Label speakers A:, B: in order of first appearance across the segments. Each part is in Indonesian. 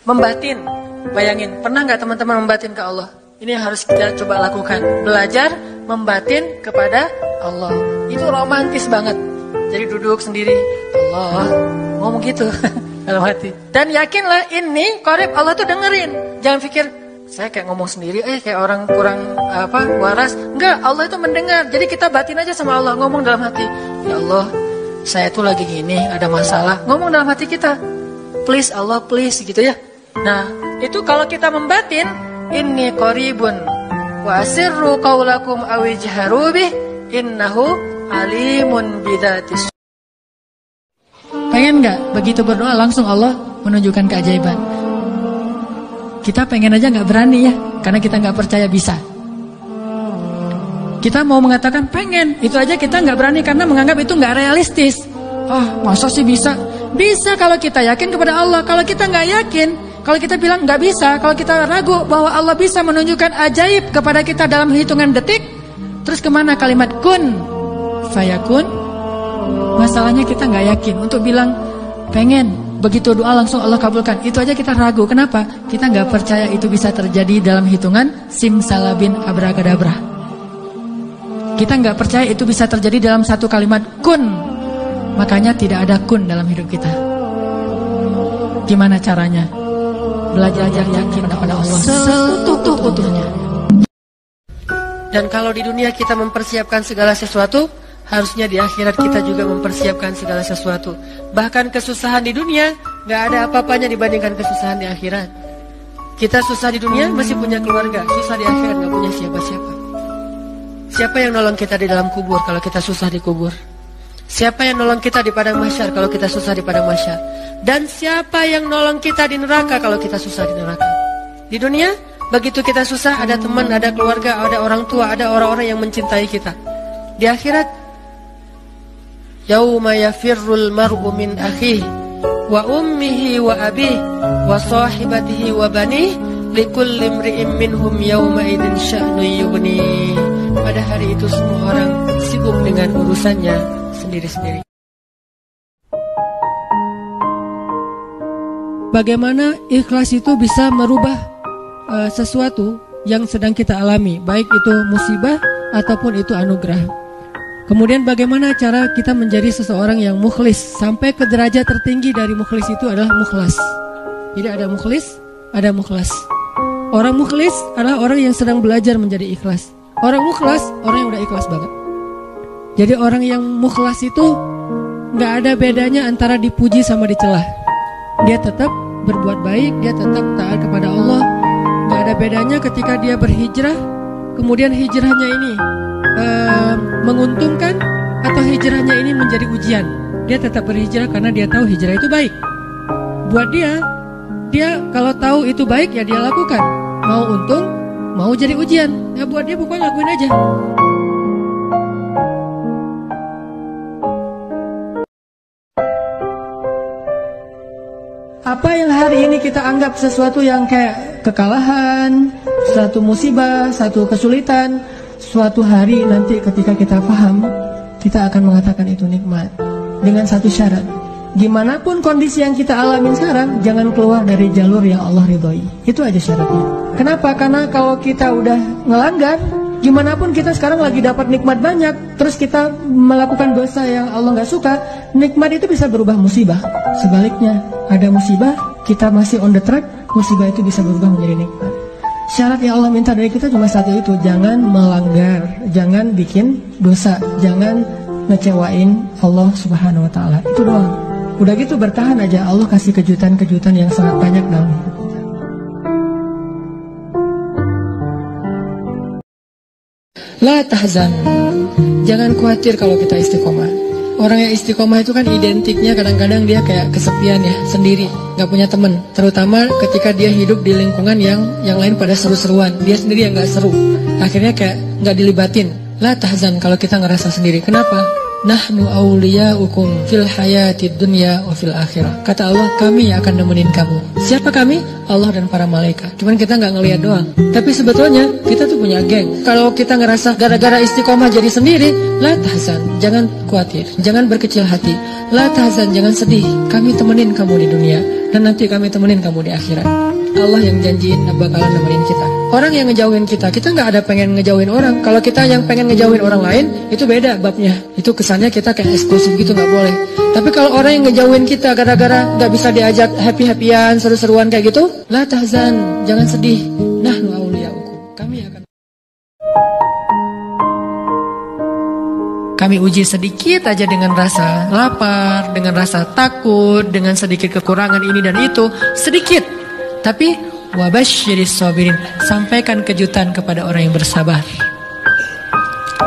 A: membatin. Bayangin, pernah nggak teman-teman membatin ke Allah? Ini yang harus kita coba lakukan. Belajar membatin kepada Allah. Itu romantis banget. Jadi duduk sendiri, Allah, ngomong gitu dalam hati. Dan yakinlah ini qarib, Allah tuh dengerin. Jangan pikir saya kayak ngomong sendiri, kayak orang kurang waras. Enggak, Allah itu mendengar. Jadi kita batin aja sama Allah, ngomong dalam hati. Ya Allah, saya tuh lagi gini, ada masalah. Ngomong dalam hati kita. Please Allah, please gitu ya. Nah, itu kalau kita membatin, inni qaribun wa asirru qaulakum aw ijharu bih innahu alimun bidzatis. Pengen nggak begitu berdoa langsung Allah menunjukkan keajaiban? Kita pengen aja nggak berani ya, karena kita nggak percaya bisa. Kita mau mengatakan pengen, itu aja kita nggak berani karena menganggap itu nggak realistis. Masa sih bisa? Bisa kalau kita yakin kepada Allah. Kalau kita nggak yakin, kalau kita bilang nggak bisa, kalau kita ragu bahwa Allah bisa menunjukkan ajaib kepada kita dalam hitungan detik, terus kemana kalimat kun fayakun? Masalahnya kita nggak yakin untuk bilang pengen, begitu doa langsung Allah kabulkan. Itu aja kita ragu. Kenapa? Kita nggak percaya itu bisa terjadi dalam hitungan simsalabin abracadabra. Kita nggak percaya itu bisa terjadi dalam satu kalimat kun. Makanya tidak ada kun dalam hidup kita. Gimana caranya? Belajar yakin kepada Allah seutuh-utuhnya. Dan kalau di dunia kita mempersiapkan segala sesuatu, harusnya di akhirat kita juga mempersiapkan segala sesuatu. Bahkan kesusahan di dunia gak ada apa-apanya dibandingkan kesusahan di akhirat. Kita susah di dunia masih punya keluarga, susah di akhirat gak punya siapa-siapa. Siapa yang nolong kita di dalam kubur kalau kita susah di kubur? Siapa yang nolong kita di padang mahsyar kalau kita susah di padang mahsyar? Dan siapa yang nolong kita di neraka kalau kita susah di neraka? Di dunia, begitu kita susah, ada teman, ada keluarga, ada orang tua, ada orang-orang yang mencintai kita. Di akhirat, yauma yafirrul mar'u min akhihi wa ummihi wa abihi wa sahibatihi wa banihi likulli imri'in minhum yauma idzin sya'nun yughni. Pada hari itu semua orang sibuk dengan urusannya sendiri-sendiri. Bagaimana ikhlas itu bisa merubah sesuatu yang sedang kita alami, baik itu musibah ataupun itu anugerah. Kemudian bagaimana cara kita menjadi seseorang yang mukhlis, sampai ke derajat tertinggi dari mukhlis itu adalah mukhlas. Jadi ada mukhlis, ada mukhlas. Orang mukhlis adalah orang yang sedang belajar menjadi ikhlas. Orang mukhlas, orang yang udah ikhlas banget. Jadi orang yang mukhlas itu gak ada bedanya antara dipuji sama dicela. Dia tetap berbuat baik, dia tetap taat kepada Allah. Gak ada bedanya ketika dia berhijrah, kemudian hijrahnya ini menguntungkan atau hijrahnya ini menjadi ujian. Dia tetap berhijrah karena dia tahu hijrah itu baik. Buat dia kalau tahu itu baik ya dia lakukan. Mau untung, mau jadi ujian, ya buat dia pokoknya lakuin aja. Apa yang hari ini kita anggap sesuatu yang kayak kekalahan, suatu musibah, satu kesulitan, suatu hari nanti ketika kita paham, kita akan mengatakan itu nikmat. Dengan satu syarat, gimana pun kondisi yang kita alamin sekarang, jangan keluar dari jalur yang Allah ridhoi. Itu aja syaratnya. Kenapa? Karena kalau kita udah ngelanggar, gimana pun kita sekarang lagi dapat nikmat banyak, terus kita melakukan dosa yang Allah gak suka, nikmat itu bisa berubah musibah. Sebaliknya, ada musibah, kita masih on the track, musibah itu bisa berubah menjadi nikmat. Syarat yang Allah minta dari kita cuma satu itu, jangan melanggar, jangan bikin dosa, jangan ngecewain Allah Subhanahu wa Ta'ala. Itu doang. Udah gitu bertahan aja, Allah kasih kejutan-kejutan yang sangat banyak dalam hidup kita. La tahzan, jangan khawatir kalau kita istiqomah. Orang yang istiqomah itu kan identiknya kadang-kadang dia kayak kesepian ya, sendiri, gak punya teman. Terutama ketika dia hidup di lingkungan yang lain pada seru-seruan, dia sendiri yang gak seru. Akhirnya kayak gak dilibatin. La tahzan kalau kita ngerasa sendiri. Kenapa? Nahnu awliya'ukum fil hayatid dunya wa fil akhirah. Kata Allah, kami yang akan nemenin kamu. Siapa kami? Allah dan para malaikat. Cuman kita nggak ngelihat doang. Tapi sebetulnya kita tuh punya geng. Kalau kita ngerasa gara-gara istiqomah jadi sendiri, la tahzan, jangan khawatir, jangan berkecil hati. La tahzan, jangan sedih. Kami temenin kamu di dunia dan nanti kami temenin kamu di akhirat. Allah yang janjiin bakalan nemenin kita. Orang yang ngejauhin kita nggak ada pengen ngejauhin orang. Kalau kita yang pengen ngejauhin orang lain, itu beda babnya. Itu kesannya kita kayak eksklusif gitu, nggak boleh. Tapi kalau orang yang ngejauhin kita gara-gara nggak bisa diajak happy-happyan, seru-seruan kayak gitu, la tahzan, jangan sedih. Nahnu awliya'ukum. Kami uji sedikit aja dengan rasa lapar, dengan rasa takut, dengan sedikit kekurangan ini dan itu, sedikit. Tapi wabasyiris sabirin, sampaikan kejutan kepada orang yang bersabar.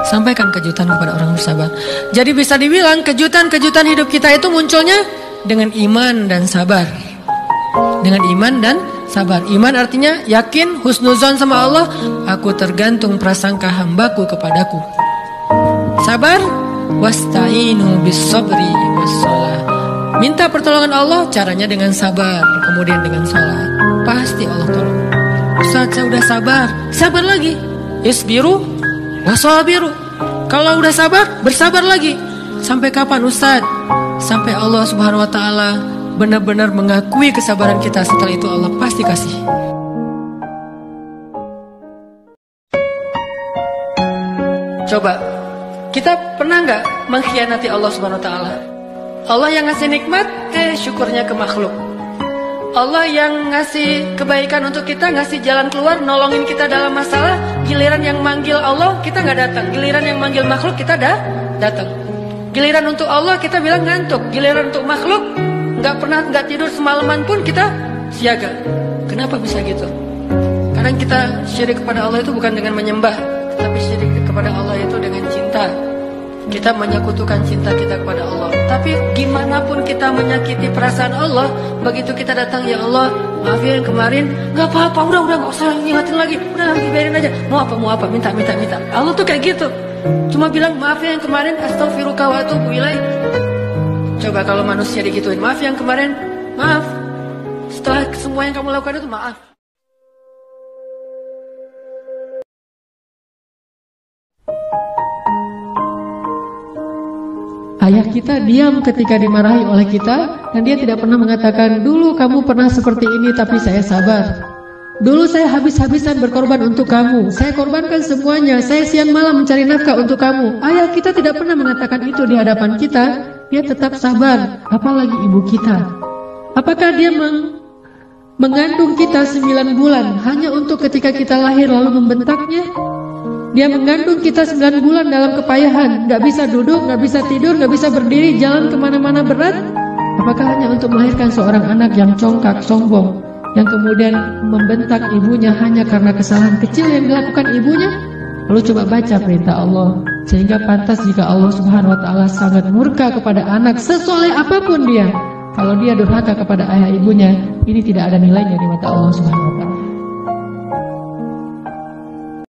A: Sampaikan kejutan kepada orang bersabar. Jadi bisa dibilang kejutan-kejutan hidup kita itu munculnya dengan iman dan sabar. Dengan iman dan sabar. Iman artinya yakin, husnuzon sama Allah. Aku tergantung prasangka hambaku kepadaku. Sabar, wasta'inu bis sabri wassalah. Minta pertolongan Allah, caranya dengan sabar, kemudian dengan salat. Pasti Allah tolong. Ustaz, saya udah sabar. Sabar lagi. Isbiru wasabiru. Kalau udah sabar, bersabar lagi. Sampai kapan Ustaz? Sampai Allah Subhanahu wa taala benar-benar mengakui kesabaran kita. Setelah itu Allah pasti kasih. Coba, kita pernah nggak mengkhianati Allah Subhanahu wa taala? Allah yang ngasih nikmat, syukurnya ke makhluk. Allah yang ngasih kebaikan untuk kita, ngasih jalan keluar, nolongin kita dalam masalah. Giliran yang manggil Allah, kita nggak datang. Giliran yang manggil makhluk, kita datang. Giliran untuk Allah, kita bilang ngantuk. Giliran untuk makhluk, nggak tidur semalaman pun kita siaga. Kenapa bisa gitu? Kadang kita syirik kepada Allah itu bukan dengan menyembah, tapi syirik kepada Allah itu dengan cinta. Kita menyekutukan cinta kita kepada Allah. Tapi gimana pun kita menyakiti perasaan Allah, begitu kita datang, ya Allah, maaf ya yang kemarin, gak apa-apa, udah gak usah ngingetin lagi, udah nanti biarin aja. Mau apa, minta. Allah tuh kayak gitu. Cuma bilang maaf ya yang kemarin, astaghfiruka wa atubu ilaik. Coba kalau manusia digituin, maaf yang kemarin, maaf. Setelah semua yang kamu lakukan itu maaf. Ayah kita diam ketika dimarahi oleh kita, dan dia tidak pernah mengatakan, dulu kamu pernah seperti ini tapi saya sabar. Dulu saya habis-habisan berkorban untuk kamu, saya korbankan semuanya, saya siang malam mencari nafkah untuk kamu. Ayah kita tidak pernah mengatakan itu di hadapan kita. Dia tetap sabar, apalagi ibu kita. Apakah dia mengandung kita 9 bulan hanya untuk ketika kita lahir lalu membentaknya? Dia mengandung kita 9 bulan dalam kepayahan, gak bisa duduk, gak bisa tidur, gak bisa berdiri, jalan kemana-mana berat. Apakah hanya untuk melahirkan seorang anak yang congkak, sombong, yang kemudian membentak ibunya hanya karena kesalahan kecil yang dilakukan ibunya? Lalu coba baca perintah Allah, sehingga pantas jika Allah Subhanahu wa taala sangat murka kepada anak sesoleh apapun dia. Kalau dia durhaka kepada ayah ibunya, ini tidak ada nilainya di mata Allah Subhanahu wa taala.